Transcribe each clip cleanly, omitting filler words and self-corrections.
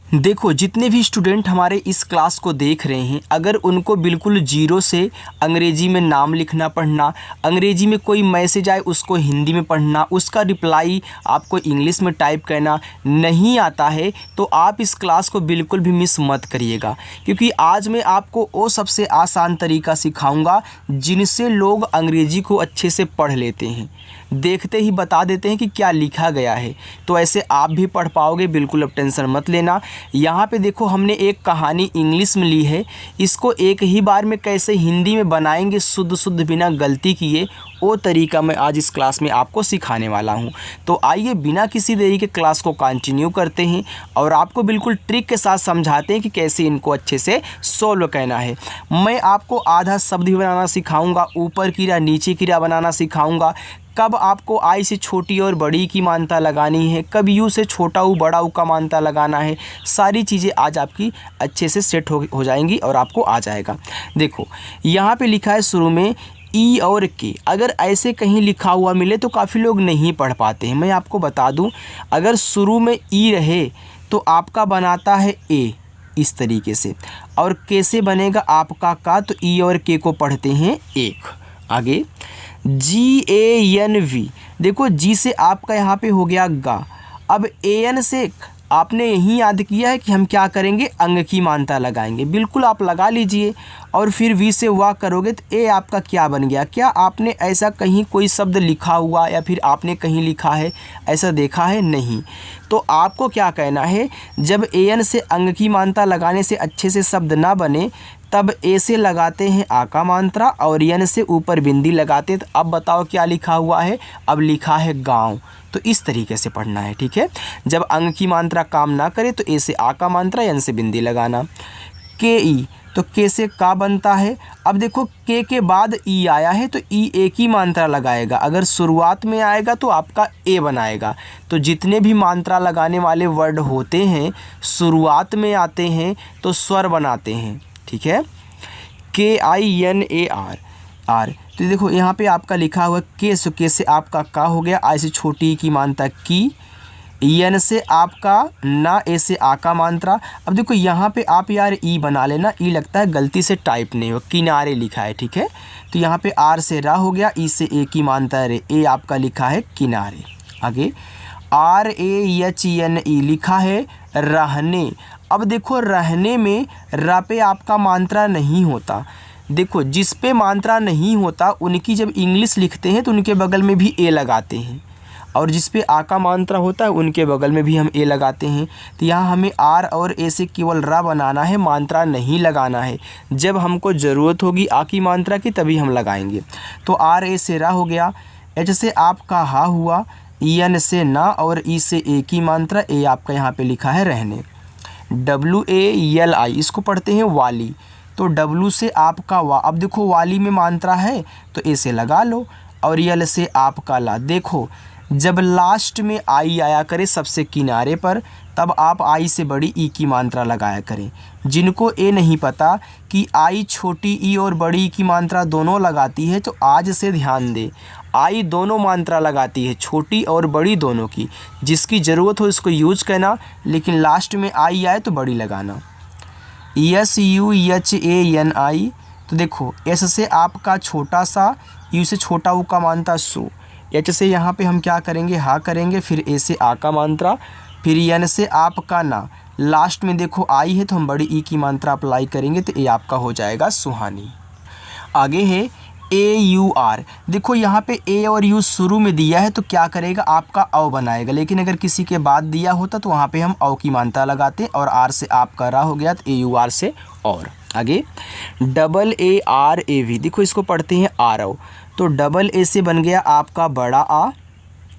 देखो, जितने भी स्टूडेंट हमारे इस क्लास को देख रहे हैं, अगर उनको बिल्कुल जीरो से अंग्रेजी में नाम लिखना पढ़ना, अंग्रेजी में कोई मैसेज आए उसको हिंदी में पढ़ना, उसका रिप्लाई आपको इंग्लिश में टाइप करना नहीं आता है, तो आप इस क्लास को बिल्कुल भी मिस मत करिएगा, क्योंकि आज मैं आपको वो सबसे आसान तरीका सिखाऊंगा जिनसे लोग अंग्रेजी को अच्छे से पढ़ लेते हैं, देखते ही बता देते हैं कि क्या लिखा गया है। तो ऐसे आप भी पढ़ पाओगे, बिल्कुल अब टेंशन मत लेना। यहाँ पे देखो, हमने एक कहानी इंग्लिश में ली है, इसको एक ही बार में कैसे हिंदी में बनाएंगे शुद्ध शुद्ध बिना गलती किए, वो तरीका मैं आज इस क्लास में आपको सिखाने वाला हूँ। तो आइए बिना किसी देरी के क्लास को कंटिन्यू करते हैं और आपको बिल्कुल ट्रिक के साथ समझाते हैं कि कैसे इनको अच्छे से सॉल्व करना है। मैं आपको आधा शब्द भी बनाना सिखाऊंगा, ऊपर क्रिया नीचे क्रिया बनाना सिखाऊंगा, कब आपको आई से छोटी और बड़ी की मानता लगानी है, कब यू से छोटा ऊ बड़ा ऊ का मानता लगाना है। सारी चीज़ें आज आपकी अच्छे से सेट हो जाएंगी और आपको आ जाएगा। देखो, यहाँ पे लिखा है शुरू में ई और के। अगर ऐसे कहीं लिखा हुआ मिले तो काफ़ी लोग नहीं पढ़ पाते हैं। मैं आपको बता दूं, अगर शुरू में ई रहे तो आपका बनाता है ए इस तरीके से, और कैसे बनेगा आपका का, तो ई और के को पढ़ते हैं एक। आगे GANV, देखो जी से आपका यहाँ पे हो गया गा। अब AN से आपने यही याद किया है कि हम क्या करेंगे, अंग की मानता लगाएंगे, बिल्कुल आप लगा लीजिए। और फिर V से वाह करोगे तो ए आपका क्या बन गया। क्या आपने ऐसा कहीं कोई शब्द लिखा हुआ या फिर आपने कहीं लिखा है, ऐसा देखा है? नहीं। तो आपको क्या कहना है, जब AN से अंग की मानता लगाने से अच्छे से शब्द ना बने, तब ए से लगाते हैं आ का मात्रा और एन से ऊपर बिंदी लगाते हैं। तो अब बताओ क्या लिखा हुआ है, अब लिखा है गाँव। तो इस तरीके से पढ़ना है, ठीक है। जब अंग की मात्रा काम ना करे तो ए से आ का मात्रा, एन से बिंदी लगाना। के ई, तो के से का बनता है। अब देखो, के बाद ई आया है तो ई ए की मात्रा लगाएगा, अगर शुरुआत में आएगा तो आपका ए बनाएगा। तो जितने भी मात्रा लगाने वाले वर्ड होते हैं शुरुआत में आते हैं तो स्वर बनाते हैं, ठीक है। KINAR आर, तो देखो यहाँ पे आपका लिखा हुआ के से आपका का हो गया, आई से छोटी की मात्रा की, एन से आपका ना, ए से आ का मात्रा। अब देखो यहाँ पे आप यार ई बना लेना, ई लगता है गलती से टाइप नहीं हो, किनारे लिखा है, ठीक है। तो यहाँ पे आर से रा हो गया, ई से ए की मात्रा रे, ए आपका लिखा है किनारे। आगे RAHNE लिखा है रहने। अब देखो, रहने में रा पे आपका मात्रा नहीं होता। देखो, जिस पे मात्रा नहीं होता उनकी जब इंग्लिश लिखते हैं तो उनके बगल में भी ए लगाते हैं, और जिस पे आ का मात्रा होता है उनके बगल में भी हम ए लगाते हैं। तो यहाँ हमें आर और ए से केवल रा बनाना है, मात्रा नहीं लगाना है। जब हमको ज़रूरत होगी आ की मात्रा की तभी हम लगाएंगे। तो आर ए से रा हो गया, एच से आपका हा हुआ, एन से ना और ई से ए की मात्रा, ए आपका यहाँ पे लिखा है रहने। WALI, इसको पढ़ते हैं वाली। तो W से आपका वा, अब देखो वाली में मात्रा है तो ए से लगा लो, और यल से आपका ला। देखो, जब लास्ट में आई आया करे सबसे किनारे पर, तब आप आई से बड़ी ई की मात्रा लगाया करें। जिनको ए नहीं पता कि आई छोटी ई और बड़ी ई की मात्रा दोनों लगाती है, तो आज से ध्यान दे, आई दोनों मात्रा लगाती है, छोटी और बड़ी दोनों की। जिसकी ज़रूरत हो इसको यूज करना, लेकिन लास्ट में आई आए तो बड़ी लगाना। SUHANI, तो देखो एस से आपका छोटा सा, यू से छोटा ऊ का मानता सो, एच से यहाँ पे हम क्या करेंगे, हा करेंगे, फिर ए से आ का मात्रा, फिर एन से आपका ना, लास्ट में देखो आई है तो हम बड़ी ई की मात्रा अप्लाई करेंगे, तो ए आपका हो जाएगा सुहानी। आगे है AUR, देखो यहाँ पे ए और यू शुरू में दिया है तो क्या करेगा, आपका औ बनाएगा। लेकिन अगर किसी के बाद दिया होता तो वहाँ पे हम औ की मात्रा लगाते, और आर से आपका रा हो गया तो AUR से और। आगे AARAV, देखो इसको पढ़ते हैं आरव। तो डबल ए से बन गया आपका बड़ा आ,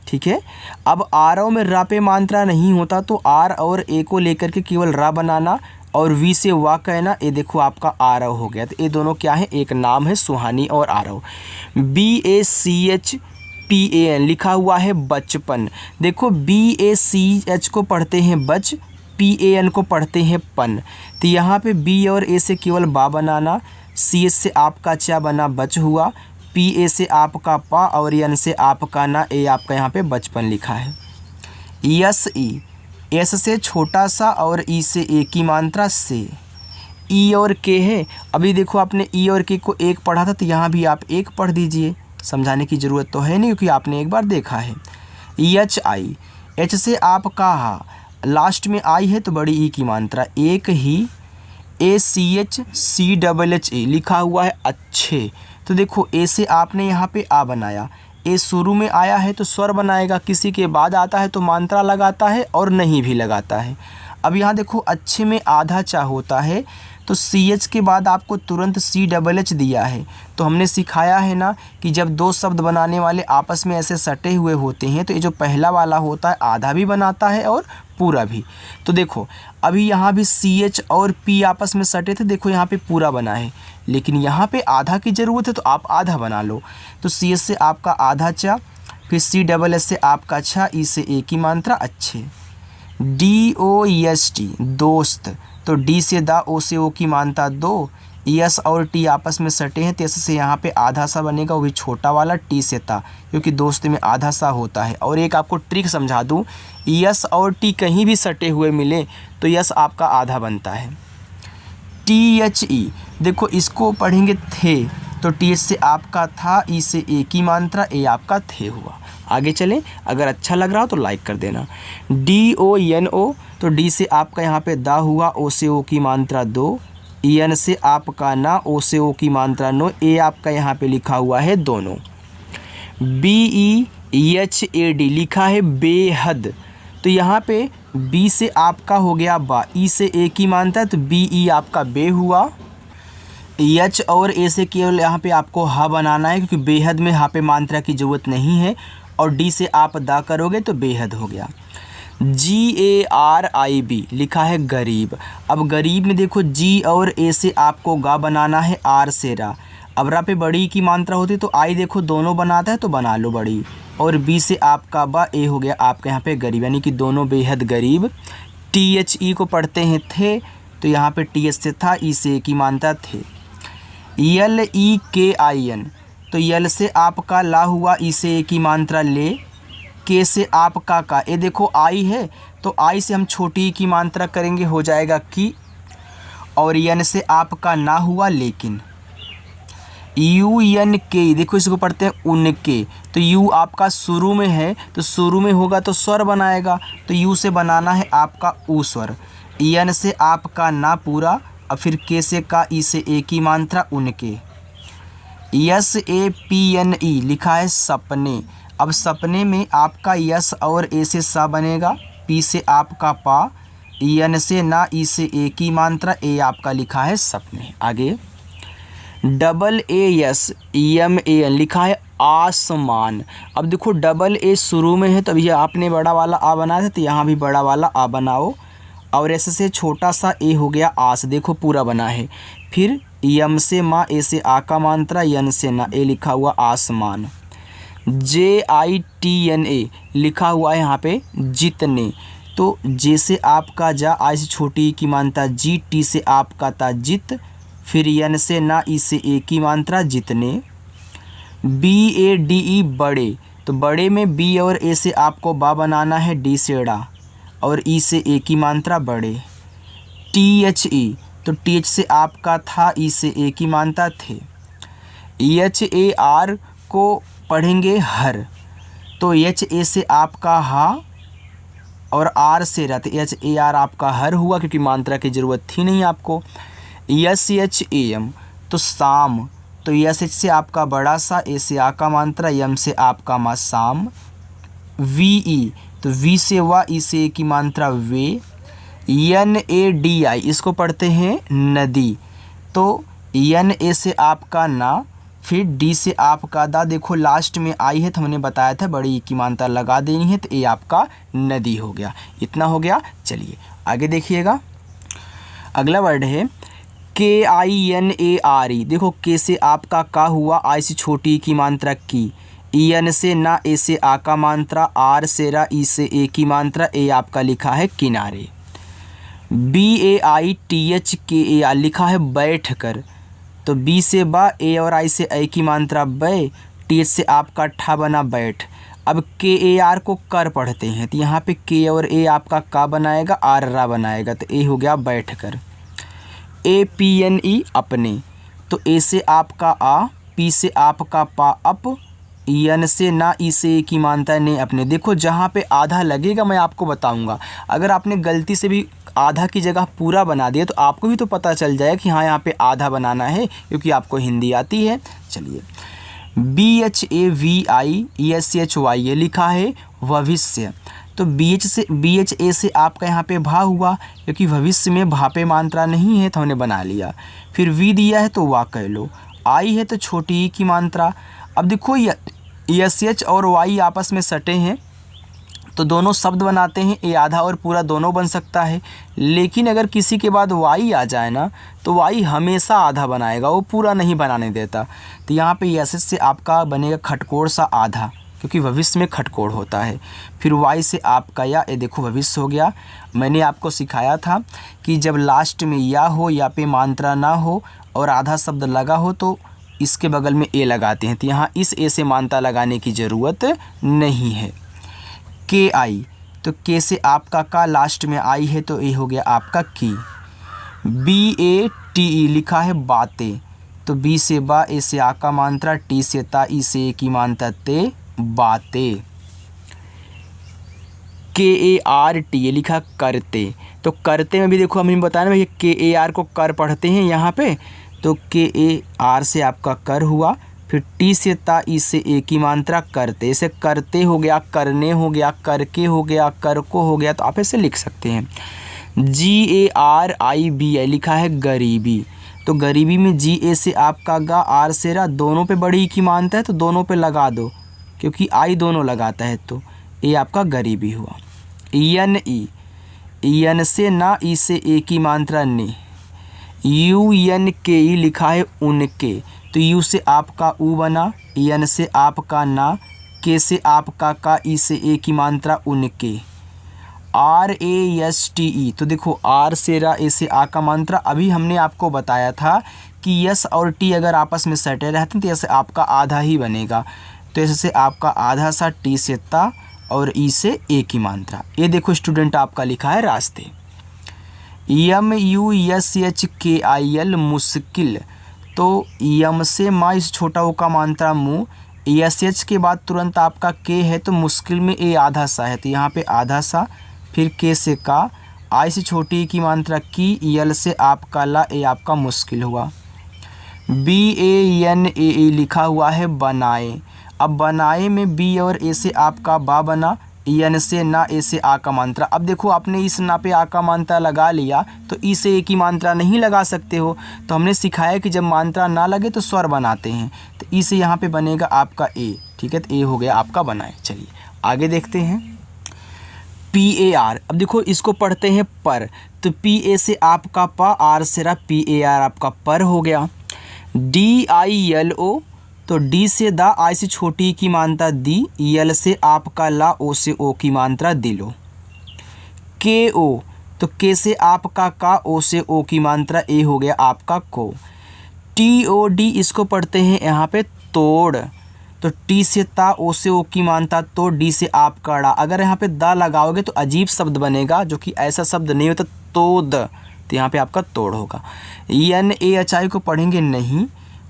ठीक है। अब आरव में रा पे मात्रा नहीं होता तो आर और ए को लेकर के केवल रा बनाना, और वी से वाह कहना, ये देखो आपका आरव हो गया। तो ये दोनों क्या है, एक नाम है सुहानी और आरव। BACHPAN लिखा हुआ है बचपन। देखो BACH को पढ़ते हैं बच, PAN को पढ़ते हैं पन। तो यहाँ पे बी और ए से केवल बा बनाना, CH से आपका चा बना बच हुआ, PA से आपका पा और एन से आपका ना, ए आपका यहाँ पे बचपन लिखा है। SE एस से छोटा सा और ई से ए की मात्रा से। ई और के है, अभी देखो आपने ई और के को एक पढ़ा था तो यहाँ भी आप एक पढ़ दीजिए, समझाने की ज़रूरत तो है नहीं क्योंकि आपने एक बार देखा है। एच आई, एच से आपका हा, लास्ट में आई है तो बड़ी ई की मात्रा एक ही। A C H C double H A लिखा हुआ है अच्छे, तो देखो ए से आपने यहाँ पे आ बनाया, ए शुरू में आया है तो स्वर बनाएगा, किसी के बाद आता है तो मात्रा लगाता है और नहीं भी लगाता है। अब यहाँ देखो अच्छे में आधा चा होता है तो सी एच के बाद आपको तुरंत सी डबल एच दिया है। तो हमने सिखाया है ना कि जब दो शब्द बनाने वाले आपस में ऐसे सटे हुए होते हैं तो ये जो पहला वाला होता है आधा भी बनाता है और पूरा भी। तो देखो अभी यहाँ भी सी एच और पी आपस में सटे थे, देखो यहाँ पे पूरा बना है, लेकिन यहाँ पे आधा की ज़रूरत है तो आप आधा बना लो। तो सी एच से आपका आधा चा, फिर सी डबल एच से आपका छा, ई से ए की मात्रा अच्छे। डी ओ एस टी दोस्त, तो डी से दा, ओ से ओ की मात्रा दो, यस और टी आपस में सटे हैं तो एस से यहाँ पे आधा सा बनेगा, वो भी छोटा वाला, टी से ता, क्योंकि दोस्त में आधा सा होता है। और एक आपको ट्रिक समझा दूँ, यस और टी कहीं भी सटे हुए मिले तो यस आपका आधा बनता है। टी एच ई, देखो इसको पढ़ेंगे थे तो टी एच से आपका था, ई से ए की मात्रा, ए आपका थे हुआ। आगे चलें, अगर अच्छा लग रहा हो तो लाइक कर देना। डी ओ एन ओ, तो डी से आपका यहाँ पे दा हुआ, ओ से ओ की मात्रा दो, एन से आपका ना, ओ से ओ की मात्रा नो, ए आपका यहाँ पे लिखा हुआ है दोनों। B E H A D लिखा है बेहद, तो यहाँ पे बी से आपका हो गया बा, ई से ए की मात्रा तो बी ई आपका बे हुआ। एच और ए से केवल यहाँ पे आपको हा बनाना है क्योंकि बेहद में हा पे मात्रा की ज़रूरत नहीं है, और डी से आप दा करोगे तो बेहद हो गया। जी ए आर आई बी लिखा है गरीब, अब गरीब में देखो जी और ए से आपको गा बनाना है, आर से रा, अब रा पे बड़ी की मात्रा होती तो आई देखो दोनों बनाता है तो बना लो बड़ी, और बी से आपका बा, ए हो गया आपके यहाँ पे गरीब, यानी कि दोनों बेहद गरीब। टी एच ई को पढ़ते हैं थे तो यहाँ पे टी एच से था, ई से ए की मात्रा थे। एल ई के आई एन, तो यल से आपका ला हुआ, ई से ए की मात्रा ले, के से आपका का, ये देखो आई है तो आई से हम छोटी की मात्रा करेंगे, हो जाएगा की, और यन से आपका ना हुआ लेकिन। यू एन के, देखो इसको पढ़ते हैं उनके, तो यू आपका शुरू में है तो शुरू में होगा तो स्वर बनाएगा, तो यू से बनाना है आपका ऊ स्वर। एन से आपका ना पूरा, और फिर के से का, ई से ए की मात्रा उनके। S A P N E लिखा है सपने, अब सपने में आपका यस और ए से सा बनेगा, पी से आपका पा, एन से ना, ई से ए की मात्रा, ए आपका लिखा है सपने। आगे double A S M A N लिखा है आसमान, अब देखो डबल ए शुरू में है तो अभी आपने बड़ा वाला आ बनाया था तो यहाँ भी बड़ा वाला आ बनाओ, और ऐसे से छोटा सा ए हो गया आस, देखो पूरा बना है। फिर यम से माँ, ए से आ का मात्रा, यन से ना, ए लिखा हुआ आसमान। जे आई टी एन ए लिखा हुआ है यहाँ पे जितने, तो जे से आपका जा, आई से छोटी की मात्रा जी, टी से आपका था जित, फिर यन से ना, ई से ए की मात्रा जितने। बी ए डी ई बड़े, तो बड़े में बी और ए से आपको बा बनाना है, डी से डा, और ई से ए की मात्रा बड़े। टी एच ई, तो टी एच से आपका था, ई से ए की मात्रा थे। एच ए आर को पढ़ेंगे हर, तो एच ए से आपका हा और आर से रत, एच ए आर आपका हर हुआ क्योंकि मात्रा की ज़रूरत थी नहीं आपको। एस एच ए एम, तो शाम, तो एस एच से आपका बड़ा सा, ए से आ का मात्रा, एम से आपका मा शाम। वी ई, तो वी से वा, ई से ए की मात्रा वे। एन ए डी आई, इसको पढ़ते हैं नदी, तो एन ए से आपका ना, फिर डी से आपका दा, देखो लास्ट में आई है तो हमने बताया था बड़ी ई की मात्रा लगा देनी है, तो ए आपका नदी हो गया। इतना हो गया, चलिए आगे देखिएगा। अगला वर्ड है के I N A R E, देखो के से आपका का हुआ, आई से छोटी की मात्रा की, ई एन से ना, ए से आ का मात्रा, आर से रा, ई से ए की मात्रा, ए आपका लिखा है किनारे। B A I T H K A are लिखा है बैठ कर, तो बी से बा, ए और आई से ए की मात्रा बै, टी एच से आपका ठा बना बैठ। अब के ए आर को कर पढ़ते हैं, तो यहाँ पे के और ए आपका का बनाएगा, आर रा बनाएगा, तो ए हो गया बैठकर। ए पी एन ई अपने, तो ए से आपका आ, पी से आपका पा अप, एन से ना, ई से एक ही मानता है ने अपने। देखो जहाँ पे आधा लगेगा मैं आपको बताऊंगा, अगर आपने गलती से भी आधा की जगह पूरा बना दिया तो आपको भी तो पता चल जाएगा कि हाँ यहाँ पे आधा बनाना है, क्योंकि आपको हिंदी आती है। चलिए, B H A V I E S C H Y ये लिखा है भविष्य, तो बी एच ए से आपका यहाँ पे भा हुआ, क्योंकि भविष्य में भा पे मात्रा नहीं है तो हमने बना लिया। फिर वी दिया है तो वाह कह लो, आई है तो छोटी ई की मात्रा। अब देखो एस एच और वाई आपस में सटे हैं तो दोनों शब्द बनाते हैं, ए आधा और पूरा दोनों बन सकता है। लेकिन अगर किसी के बाद वाई आ जाए ना तो वाई हमेशा आधा बनाएगा, वो पूरा नहीं बनाने देता। तो यहाँ पे एस एच से आपका बनेगा खटकोड़ सा आधा, क्योंकि भविष्य में खटकोड़ होता है। फिर वाई से आपका या, ये देखो भविष्य हो गया। मैंने आपको सिखाया था कि जब लास्ट में या हो, या पे मात्रा ना हो और आधा शब्द लगा हो तो इसके बगल में ए लगाते हैं, तो यहाँ इस ए से मात्रा लगाने की ज़रूरत नहीं है। के आई, तो के से आपका का लास्ट में आई है तो ए हो गया आपका की। बी ए टी ई लिखा है बातें, तो बी से बा, ए से आ का मात्रा, टी से ता, ई से ए की मात्रा ते, बातें। के ए आर टी ये लिखा करते, तो करते में भी देखो हमने बताया ना भैया के ए आर को कर पढ़ते हैं यहाँ पे, तो के ए आर से आपका कर हुआ, फिर टी से ता, ई से ए की मात्रा करते, इसे करते हो गया, करने हो गया, करके हो गया, कर को हो गया, तो आप ऐसे लिख सकते हैं। जी A R I B I लिखा है गरीबी, तो गरीबी में जी ए से आपका गा, आर से रा, दोनों पे बड़ी की मानता है तो दोनों पे लगा दो, क्योंकि आई दोनों लगाता है, तो ए आपका गरीबी हुआ। एन ई, एन से ना, ई से ए की मात्रा ने, यू एन के ई लिखा है उनके, तो यू से आपका ऊ बना, एन से आपका ना, के से आपका का, ई से ए की मात्रा उनके। R A S T E, तो देखो आर से रा, ए से आ का मात्रा, अभी हमने आपको बताया था कि यस और टी अगर आपस में सटे रहते हैं तो ऐसे आपका आधा ही बनेगा, तो ऐसे आपका आधा सा, टी से ता और ई से ए की मात्रा। ये देखो स्टूडेंट आपका लिखा है रास्ते। यम यू एस एच के आई एल मुश्किल, तो यम से मा, इस छोटा ओ का मात्रा मुँह, एस एच के बाद तुरंत आपका के है तो मुश्किल में ए आधा सा है, तो यहाँ पे आधा सा, फिर के से का, आई से छोटी की मात्रा की, यल से आपका ला, ए आपका मुश्किल हुआ। बी ए एन ए ए लिखा हुआ है बनाए, अब बनाए में बी और ए से आपका बा बना, एन से ना, ए से आ का मात्रा। अब देखो आपने इस ना पे आ का मात्रा लगा लिया तो ई से ए की मात्रा नहीं लगा सकते हो, तो हमने सिखाया कि जब मात्रा ना लगे तो स्वर बनाते हैं, तो ई से यहाँ पे बनेगा आपका ए, ठीक है, तो ए हो गया आपका बनाए। चलिए आगे देखते हैं। पी ए आर, अब देखो इसको पढ़ते हैं पर, तो पी ए से आपका पा, आर से रा, पी ए आर आपका पर हो गया। डी आई एल ओ, तो डी से दा, आई से छोटी की मात्रा दी, यल से आपका ला, ओ से ओ की मात्रा दिलो। के ओ, तो के से आपका का, ओ से ओ की मात्रा ए हो गया आपका को। टी ओ डी, इसको पढ़ते हैं यहाँ पे तोड़, तो टी से ता, ओ से ओ की मात्रा तो, डी से आपका ड़ा। अगर यहाँ पे दा लगाओगे तो अजीब शब्द बनेगा, जो कि ऐसा शब्द नहीं होता, तोद, तो यहाँ पे आपका तोड़ होगा। एन ए एच आई को पढ़ेंगे नहीं,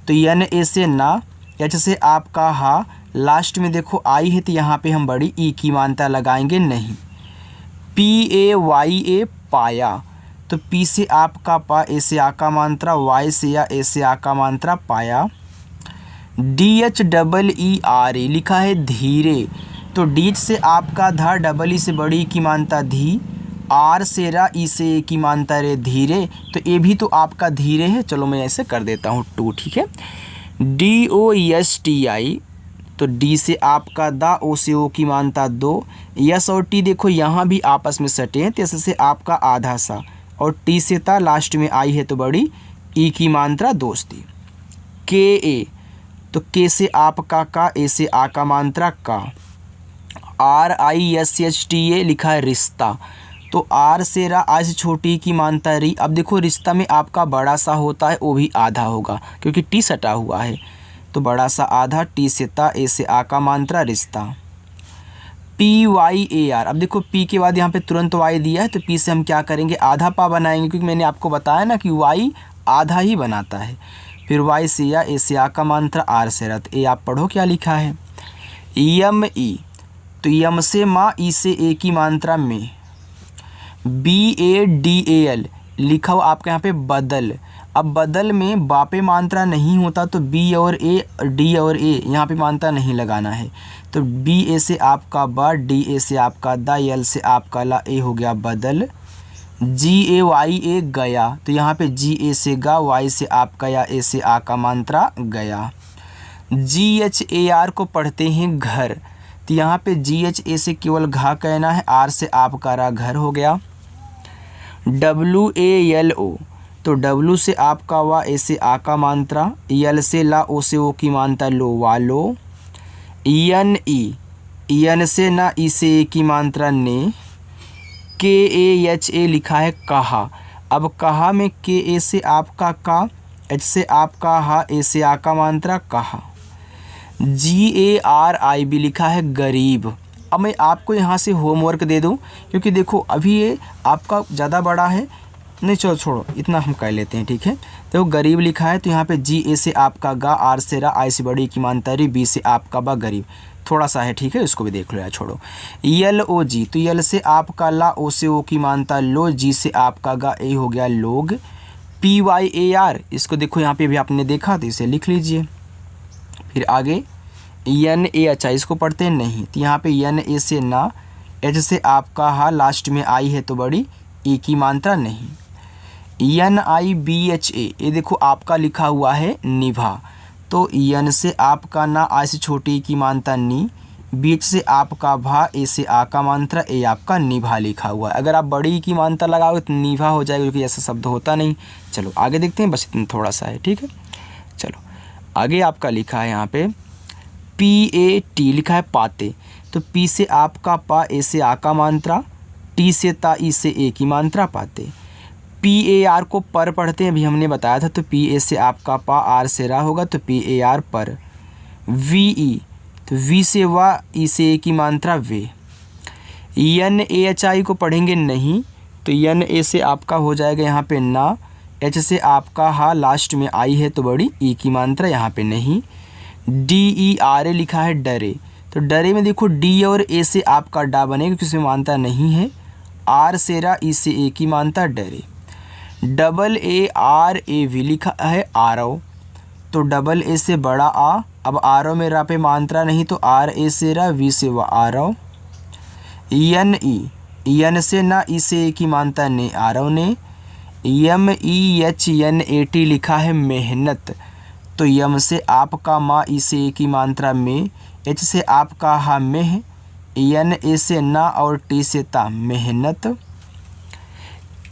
तो एन ए से ना, एच से आपका हा, लास्ट में देखो आई है तो यहाँ पे हम बड़ी ई की मात्रा लगाएंगे नहीं। पी ए वाई ए पाया, तो पी से आपका पा, ए से आ का मात्रा, वाई से या, ए से आ का मात्रा पाया। D H double E R A लिखा है धीरे, तो डी एच से आपका धा, डबल ई से बड़ी की मात्रा धी, आर से रा, ई से ए की मात्रा रे धीरे, तो ए भी तो आपका धीरे है। चलो मैं ऐसे कर देता हूँ टू, ठीक है। D O S T I, तो डी से आपका दा, ओ से ओ की मात्रा दो, यस और टी देखो यहाँ भी आपस में सटे हैं, तो से आपका आधा सा, और टी से ता, लास्ट में आई है तो बड़ी ई की मात्रा दोस्ती। के ए, तो के से आपका का, ए से आ का मात्रा का। Are I S H T A लिखा है रिश्ता, तो आर से रा, आई से छोटी की मात्रा री। अब देखो रिश्ता में आपका बड़ा सा होता है, वो भी आधा होगा क्योंकि टी सटा हुआ है, तो बड़ा सा आधा, टी से ता, ए से आ का मात्रा रिश्ता। PYAR। अब देखो P के बाद यहाँ पे तुरंत Y दिया है, तो P से हम क्या करेंगे, आधा पा बनाएंगे, क्योंकि मैंने आपको बताया ना कि Y आधा ही बनाता है। फिर Y से या, A से आ का मात्रा, R से रत। ए आप पढ़ो क्या लिखा है, यम ई, तो यम से माँ, ई से ए की मात्रा में। BADAL लिखा हुआ आपके यहाँ पे बदल। अब बदल में बापे मात्रा नहीं होता तो B और A, D और A यहाँ पे मात्रा नहीं लगाना है। तो BA से आपका बा, DA से आपका दा, L से आपका ला, A हो गया बदल। GAYA गया, तो यहाँ पे GA से गा, Y से आपका या, A से आ का मात्रा गया। GHAR को पढ़ते हैं घर, तो यहाँ पे GHA से केवल घा कहना है, R से आपका रा, घर हो गया। WALO, तो W से आपका वा, A से आ का मात्रा, L से ला, O से ओ की मात्रा, लो वालो। NE, N से ना, ई से ए की मात्रा, ने। KAHA लिखा है कहा। अब कहा में KA से आपका का, H से आपका हा, A से आ का मात्रा, कहा। GARIB लिखा है गरीब। अब मैं आपको यहाँ से होमवर्क दे दूँ, क्योंकि देखो अभी ये आपका ज़्यादा बड़ा है, नहीं चलो छोड़ो, इतना हम कर लेते हैं, ठीक है। तो गरीब लिखा है, तो यहाँ पे GA से आपका गा, R से रा, I से बड़ी की मात्रा री, B से आपका बा, गरीब थोड़ा सा है, ठीक है, इसको भी देख लो यार, छोड़ो। LOG, तो L से आपका ला, O से ओ की मात्रा लो, G से आपका गा, A हो गया लोग। PYAR, इसको देखो यहाँ पे भी आपने देखा, तो इसे लिख लीजिए। फिर आगे NA, अच्छा इसको पढ़ते हैं नहीं, तो यहाँ पे NA से ना, H से आपका हा, लास्ट में आई है तो बड़ी, E की मात्रा नहीं। NIBHA, ये देखो आपका लिखा हुआ है निभा, तो N से आपका ना, I से छोटी की मात्रा नी, BH से आपका भा, A से आ का मात्रा, ए आपका निभा लिखा हुआ है। अगर आप बड़ी की मात्रा लगाओगे तो निभा हो जाएगा, क्योंकि ऐसा शब्द होता नहीं। चलो आगे देखते हैं, बस इतना थोड़ा सा है, ठीक है। चलो आगे आपका लिखा है यहाँ पे PAT लिखा है पाते, तो P से आपका पा, A से आ का मात्रा, T से ता, ई से ए की मात्रा, पाते। PAR को पर पढ़ते हैं, अभी हमने बताया था, तो PA से आपका पा, R से रा होगा, तो PAR पर। VE, तो V से वा, ई से ए की मात्रा, वे। NAHI को पढ़ेंगे नहीं, तो NA से आपका हो जाएगा यहाँ पे ना, H से आपका हा, लास्ट में आई है तो बड़ी, ई की मात्रा यहाँ पे नहीं। DERA लिखा है डरे, तो डरे में देखो D और A से आपका डा बनेगा, क्योंकि इसमें मात्रा नहीं है। R से रा, ई से ए की मात्रा, डरे। AARAV लिखा है आरव, तो डबल ए से बड़ा आ, अब आरव में रा पे मात्रा नहीं, तो RA से रा, V से वा, आरव। NE, N से ना, ई से ए की मात्रा, ने, आरव ने। MEHNAT लिखा है मेहनत, तो यम से आपका माँ, ई से ए की मात्रा में, H से आपका हा, मेह, NA से ना और T से ता, मेहनत।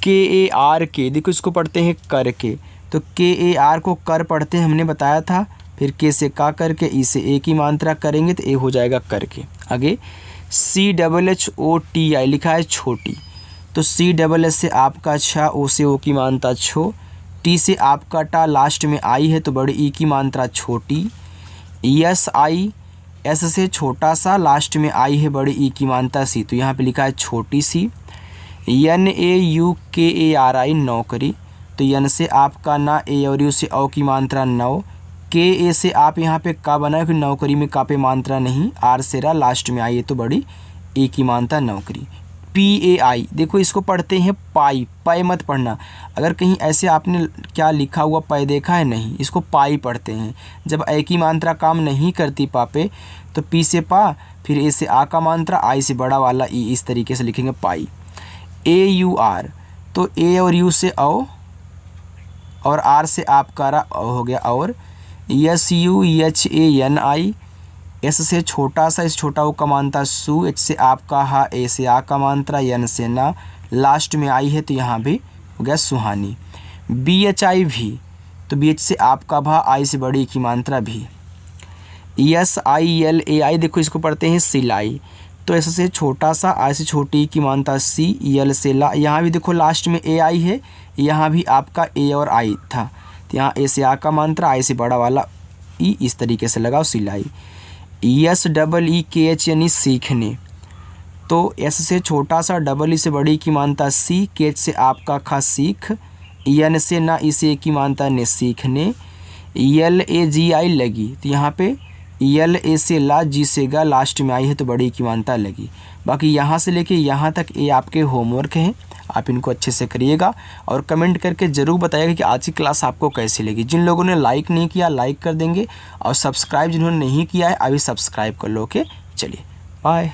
KAR देखो इसको पढ़ते हैं करके, तो KAR को कर पढ़ते हैं, हमने बताया था। फिर K से का करके, ई से ए की मात्रा करेंगे तो ए हो जाएगा करके। आगे CHHOTI लिखा है छोटी, तो CSS से आपका छा, O से ओ की मात्रा छो, T से आपका टा, लास्ट में आई है तो बड़ी ई की मात्रा, छोटी। SI, S से छोटा सा, लास्ट में आई है बड़ी ई की मात्रा, सी, तो यहाँ पे लिखा है छोटी सी। NAUKARI नौकरी, तो N से आपका ना, A और U से औ की मात्रा, नौ। KA से आप यहाँ पे का बना है, फिर नौकरी में का पे मात्रा नहीं, R से रा, लास्ट में आई है तो बड़ी, ए की मात्रा, नौकरी। PAI देखो इसको पढ़ते हैं पाई, पाई मत पढ़ना, अगर कहीं ऐसे आपने क्या लिखा हुआ पाई देखा है, नहीं, इसको पाई पढ़ते हैं। जब ए की मात्रा काम नहीं करती पा पे, तो P से पा, फिर A से आ का मात्रा, I से बड़ा वाला ई, इस तरीके से लिखेंगे पाई। AUR, तो A और U से औ और R से आपका रा, हो गया और। SUHANI, S से छोटा सा, इस छोटा ओ का मात्रा सु, H से आपका हा, A से आ का मात्रा, N से ना, लास्ट में आई है तो यहाँ भी हो गया सुहानी। BHIV, तो BH से आपका भा, I से बड़ी की मात्रा भी। SILAI देखो इसको पढ़ते हैं सिलाई, तो S से छोटा सा, I से छोटी की मात्रा सी, L से ला, यहाँ भी देखो लास्ट में AI है, यहाँ भी आपका A और I था, तो यहाँ A से आ का मात्रा, I से बड़ा वाला ई, इस तरीके से लगाओ सिलाई। SEEKH यानी सीखने, तो एस से छोटा सा, डबल ई से बड़ी की मानता सी, केच से आपका खा सीख, एन से ना इसे की मानता ने सीखने, यल ए जी आई लगी, तो यहाँ पे यल ए से ला, जी से गा, लास्ट में आई है तो बड़ी की मानता लगी। बाकी यहाँ से लेके यहाँ तक ये आपके होमवर्क हैं, आप इनको अच्छे से करिएगा और कमेंट करके ज़रूर बताइएगा कि आज की क्लास आपको कैसी लगी। जिन लोगों ने लाइक नहीं किया लाइक कर देंगे और सब्सक्राइब जिन्होंने नहीं किया है अभी सब्सक्राइब कर लो। ओके, चलिए बाय।